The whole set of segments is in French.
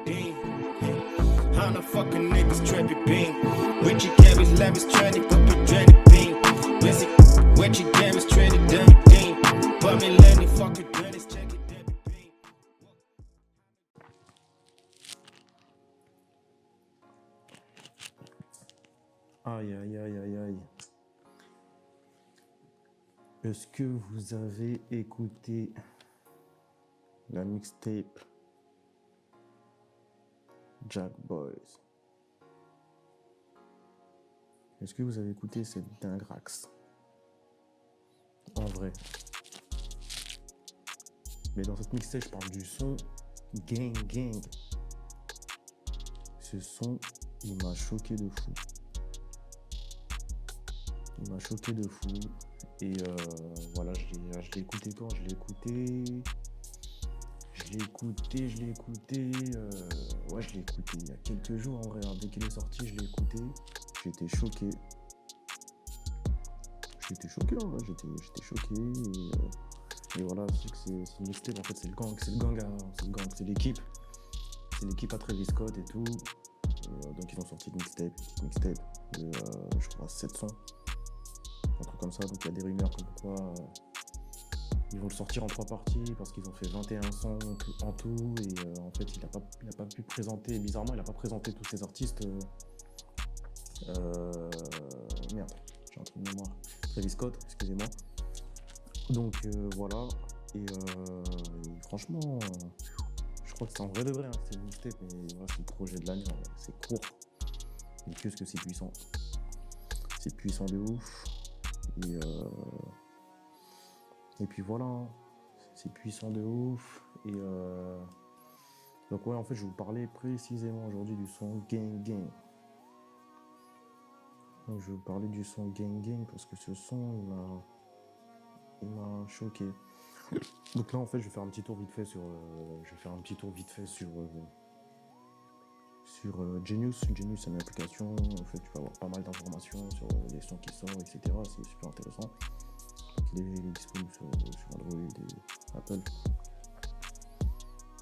Dean. How the fucking niggas trappy bean. Richie Cabbage, lavish, tranny, copy, tranny bean. Westy, Wetchy Cabbage, tranny, Danny Dean. But me, Lenny, fucking Dennis, check it, Danny Bean. Aïe, aïe, aïe, aïe, aïe. Est-ce que vous avez écouté la mixtape Jack Boys? Est-ce que vous avez écouté cette dingrax? En vrai. Mais dans cette mixtape, je parle du son Gang Gang. Ce son, il m'a choqué de fou. Il m'a choqué de fou. Et voilà, je l'ai écouté quand? Je l'ai écouté. Ouais, je l'ai écouté il y a quelques jours en vrai. Dès qu'il est sorti, je l'ai écouté. J'étais choqué. En vrai, j'étais choqué. Et voilà, c'est une mixtape. En fait, c'est le gang, c'est l'équipe. C'est l'équipe à Travis Scott et tout. Donc ils ont sorti une petite mixtape de, je crois, 7 sons. Un truc comme ça. Donc il y a des rumeurs comme quoi ils vont le sortir en 3 parties parce qu'ils ont fait 21 sons en tout. Et en fait, il n'a pas pu présenter, bizarrement, il n'a pas présenté tous ces artistes. Merde, j'ai un truc de mémoire. Travis Scott, excusez-moi. Donc voilà. Et franchement, je crois que c'est en vrai de vrai. Hein, c'est une mixtape, mais voilà, c'est le projet de l'année. C'est court. Mais qu'est-ce que c'est puissant. C'est puissant de ouf. Et puis voilà. Hein, c'est puissant de ouf. Et donc ouais, en fait, je vais vous parler précisément aujourd'hui du son Gang Gang. Donc je vais vous parler du son Gang Gang parce que ce son, il m'a choqué. Donc là, en fait, je vais faire un petit tour vite fait sur Genius. Genius, c'est une application. En fait, tu vas avoir pas mal d'informations sur les sons qui sortent, etc. C'est super intéressant. Il est disponible sur Android et Apple.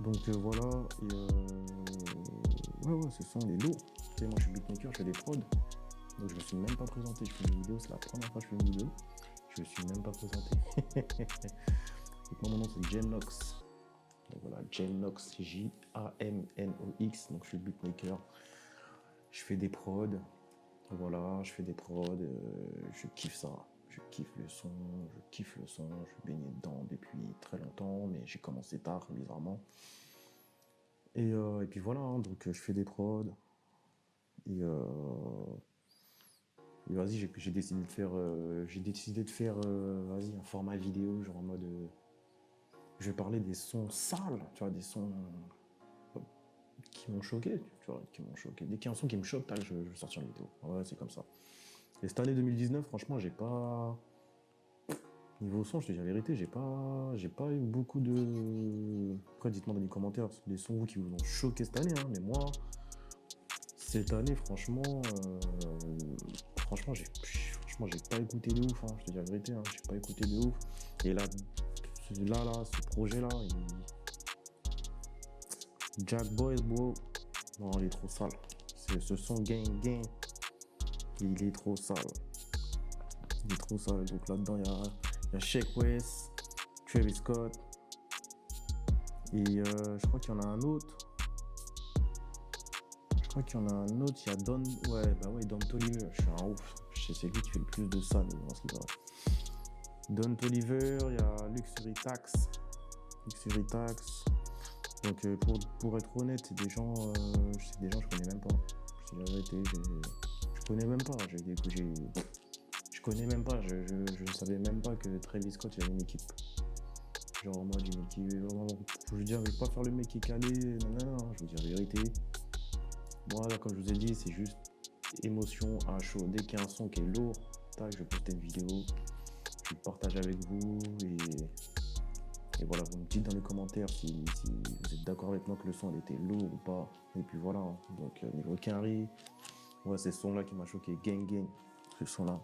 Donc voilà. Et ouais, ce son il est lourd. Tu sais, moi, je suis beatmaker, je fais des prods. Donc je me suis même pas présenté. Je fais une vidéo, c'est la première fois que je fais une vidéo. Je me suis même pas présenté. Donc moi, mon nom c'est Jamnox. Donc voilà, Jamnox, Jamnox. Donc je suis beatmaker. Je fais des prods. Voilà, je fais des prods. Je kiffe ça. Je kiffe le son. Je baignais dedans depuis très longtemps, mais j'ai commencé tard, bizarrement. Et puis voilà, hein, donc je fais des prods. Et vas-y, j'ai décidé de faire vas-y, un format vidéo, genre en mode je vais parler des sons sales, tu vois, des sons qui m'ont choqué, tu vois, qui m'ont choqué. Dès qu'il y a un son qui me choque, je vais sortir une vidéo. Ouais, c'est comme ça. Et cette année 2019, franchement, j'ai pas... Niveau son, je te dis la vérité, j'ai pas eu beaucoup de... Après, dites-moi dans les commentaires les sons vous qui vous ont choqué cette année, hein, mais moi, cette année, franchement, j'ai pas écouté de ouf, hein, je te dis la vérité, hein, j'ai pas écouté de ouf. Et là, ce projet-là, Jack Boys, bro, non, il est trop sale. Ce son Gang Gang, il est trop sale. Il est trop sale. Donc là-dedans, il y a Sheck Wes, Travis Scott. Et je crois qu'il y en a un autre. Il y a Don. Don Toliver. Je suis un ouf. C'est lui qui fait le plus de ça, mais bon, c'est vrai. Don Toliver, il y a Luxury Tax. Donc pour être honnête, c'est des gens je connais même pas. C'est la vérité, je connais même pas. Je connais même pas. Je ne savais même pas que Travis Scott avait une équipe. Genre en mode une équipe. Je veux dire, je vais pas faire le mec qui est calé. Non, je veux dire la vérité. Moi là, comme je vous ai dit, c'est juste émotion à chaud. Dès qu'il y a un son qui est lourd, tac, je poste une vidéo. Je le partage avec vous et voilà, vous me dites dans les commentaires si vous êtes d'accord avec moi que le son était lourd ou pas. Et puis voilà, hein. Donc niveau carry, ouais, c'est ce son là qui m'a choqué. Gang Gang, ce son là.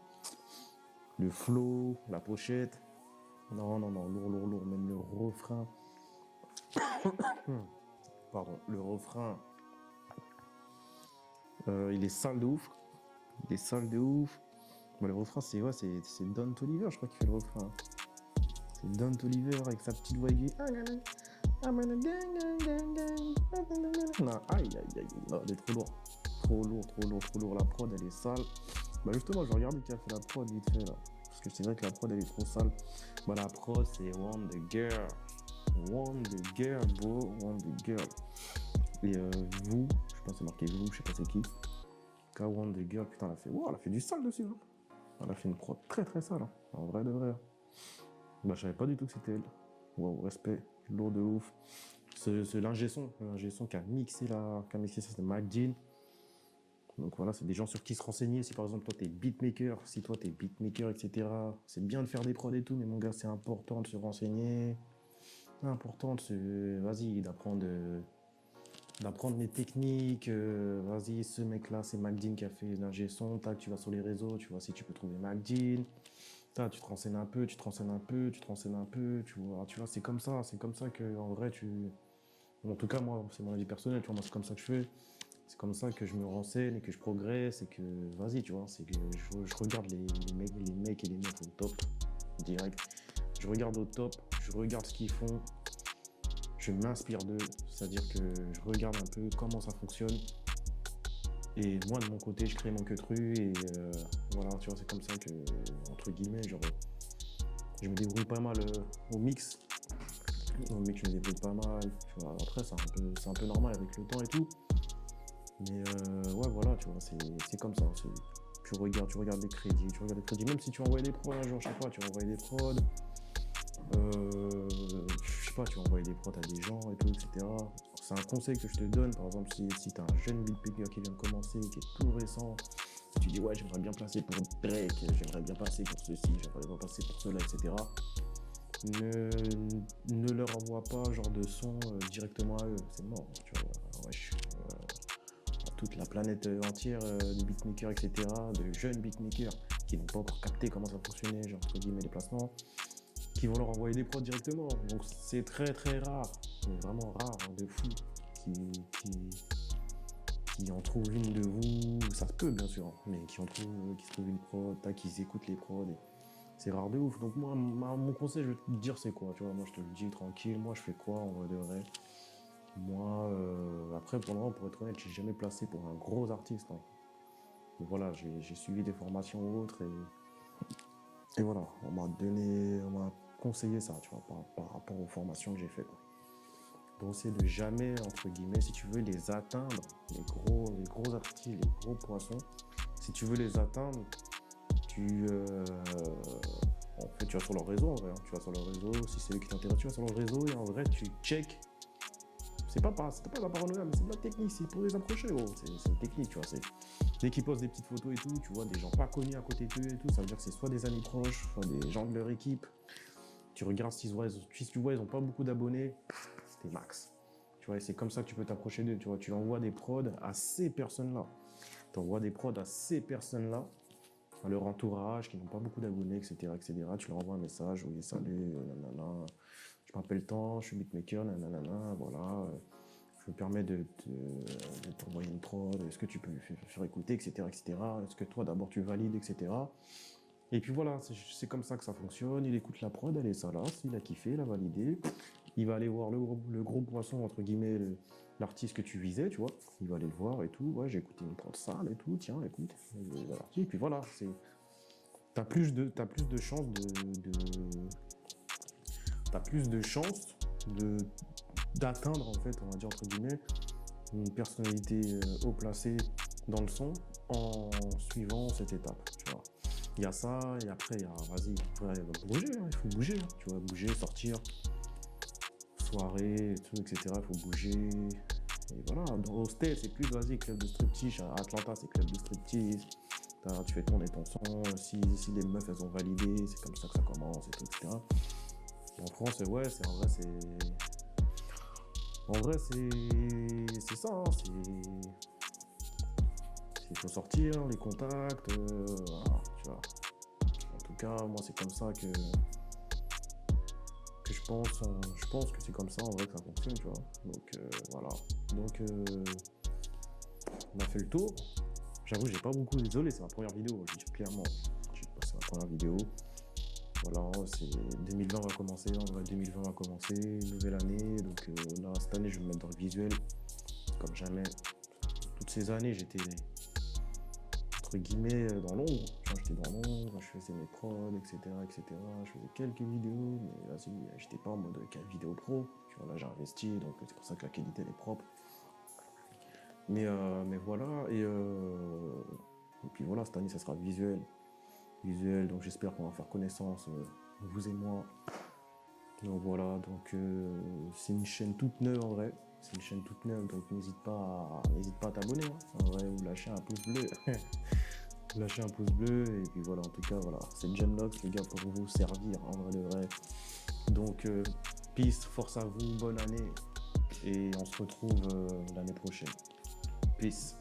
Le flow, la pochette. Non, lourd. Même le refrain. Pardon, le refrain, il est sale de ouf. Il est sale de ouf. Bon, le refrain, c'est Don Toliver, je crois, qui fait le refrain. C'est Don Toliver avec sa petite voix aiguë. Non, aïe, aïe, aïe. Non, il est trop lourd. Trop lourd, trop lourd, trop lourd. La prod, elle est sale. Bah, justement, je regarde qui a fait la prod vite fait, là. Parce que c'est vrai que la prod, elle est trop sale. Bah, la prod, c'est One the Girl. One the Girl, bro. One the Girl. Et vous, je sais pas, c'est marqué vous, je sais pas c'est qui. K1 the Girl, putain, elle a fait du sale dessus. Hein. Elle a fait une prod très très sale. Hein. En vrai de vrai. Bah, je savais pas du tout que c'était elle. Wow, respect. Lourd de ouf. C'est l'ingé son qui a mixé ça, c'est McGean. Donc voilà, c'est des gens sur qui se renseigner. Si par exemple toi t'es beatmaker, etc. C'est bien de faire des prods et tout, mais mon gars, c'est important de se renseigner. C'est important de se. Vas-y, d'apprendre les techniques. Vas-y, ce mec-là, c'est McGean qui a fait l'ingé son. Tac, tu vas sur les réseaux, tu vois si tu peux trouver McGean. Tac, tu te renseignes un peu, tu vois, c'est comme ça que, en vrai, en tout cas, moi, c'est mon avis personnel, tu vois, moi, c'est comme ça que je fais. C'est comme ça que je me renseigne et que je progresse et que, vas-y, tu vois, c'est que je regarde les mecs et les meufs au top, direct. Je regarde au top, je regarde ce qu'ils font, je m'inspire d'eux, c'est-à-dire que je regarde un peu comment ça fonctionne. Et moi, de mon côté, je crée mon queutru et voilà, tu vois, c'est comme ça que, entre guillemets, genre, je me débrouille pas mal au mix. Au mix, je me débrouille pas mal. Tu vois, après, c'est un peu normal avec le temps et tout. Mais ouais, voilà, tu vois, c'est comme ça. Tu regardes les crédits, même si tu envoies des prods, genre, je sais pas, tu envoies des prods, je sais pas, tu envoies des prods à des gens et tout, etc. C'est un conseil que je te donne, par exemple, si t'as un jeune beatmaker qui vient de commencer, qui est tout récent, et tu dis, ouais, j'aimerais bien passer pour Drake, j'aimerais bien passer pour ceci, j'aimerais bien passer pour cela, etc. Ne leur envoie pas genre de son directement à eux, c'est mort, tu vois, wesh. Toute la planète entière de beatmakers, etc., de jeunes beatmakers qui n'ont pas encore capté comment ça fonctionnait, genre entre guillemets les placements, qui vont leur envoyer des prods directement. Donc c'est très très rare, mais vraiment rare, hein, de fou, qui en trouvent une de vous, ça se peut bien sûr, hein, mais qui se trouvent une prod, qui écoutent les prods. C'est rare de ouf. Donc moi, mon conseil, je vais te dire c'est quoi, tu vois, moi je te le dis tranquille, moi je fais quoi en vrai de vrai. Moi, après, pour être honnête, j'ai jamais placé pour un gros artiste. Hein. Donc voilà, j'ai suivi des formations ou autres et voilà, on m'a conseillé ça, tu vois, par rapport aux formations que j'ai faites. Donc c'est de jamais, entre guillemets, si tu veux les atteindre, les gros artistes, les gros poissons, si tu veux les atteindre, en fait, tu vas sur leur réseau, en vrai. Hein. Tu vas sur leur réseau, si c'est eux qui t'intéressent, tu vas sur leur réseau et en vrai, tu check. C'est pas de la paranoïa, mais c'est de la technique, c'est pour les approcher, gros. C'est une technique, tu vois. Dès qu'ils postent des petites photos et tout, tu vois, des gens pas connus à côté d'eux et tout, ça veut dire que c'est soit des amis proches, soit des gens de leur équipe. Tu regardes si tu vois, ils ont pas beaucoup d'abonnés, c'était max. Tu vois, et c'est comme ça que tu peux t'approcher d'eux, tu vois. Tu envoies des prods à ces personnes-là. À leur entourage, qui n'ont pas beaucoup d'abonnés, etc., etc. Tu leur envoies un message, oui, salut, nanana, je m'appelle tant, je suis beatmaker, nanana, voilà, je me permets de t'envoyer une prod, est-ce que tu peux faire écouter, etc., etc. Est-ce que toi, d'abord, tu valides, etc. Et puis voilà, c'est comme ça que ça fonctionne. Il écoute la prod, elle est ça là, il a kiffé, il a validé. Il va aller voir le gros poisson, entre guillemets, l'artiste que tu visais, tu vois. Il va aller le voir et tout. Ouais, j'ai écouté une prod sale et tout, tiens, écoute. Et puis voilà, t'as plus de chances t'as plus de chances d'atteindre, en fait, on va dire, entre guillemets, une personnalité haut placée dans le son en suivant cette étape, tu vois. Il y a ça, et après, vas-y, bouger, hein, il faut bouger, hein, tu vois, bouger, sortir, soirée, tout, etc., il faut bouger, et voilà, au States, c'est plus, vas-y, club de striptease, à Atlanta, c'est club de striptease, tu fais tourner ton son, si les meufs, elles ont validé, c'est comme ça que ça commence, et tout, etc. En France, ouais, c'est ça, hein, il faut sortir, les contacts, voilà, tu vois. En tout cas, moi, c'est comme ça que je je pense que c'est comme ça en vrai que ça fonctionne, tu vois. Donc voilà. Donc on a fait le tour. J'avoue, j'ai pas beaucoup, désolé, c'est ma première vidéo, je dis clairement. C'est ma première vidéo. Voilà, c'est 2020 va commencer, en vrai 2020 va commencer, nouvelle année. Donc là, cette année, je vais me mettre dans le visuel, comme jamais. Toutes ces années, j'étais entre guillemets dans l'ombre. J'étais dans l'ombre, je faisais mes prods, etc., etc. Je faisais quelques vidéos, mais là, j'étais pas en mode vidéo pro. Tu vois, là, j'ai investi, donc c'est pour ça que la qualité elle est propre. Mais voilà, et puis voilà, cette année, ça sera visuel. Visuel, donc j'espère qu'on va faire connaissance, vous et moi. Donc voilà, donc c'est une chaîne toute neuve en vrai. C'est une chaîne toute neuve, donc n'hésite pas à t'abonner. Hein. En vrai, ou lâcher un pouce bleu. Lâchez un pouce bleu, et puis voilà, en tout cas, voilà. C'est Gemlox, les gars, pour vous servir, en vrai de vrai. Donc, peace, force à vous, bonne année, et on se retrouve l'année prochaine. Peace.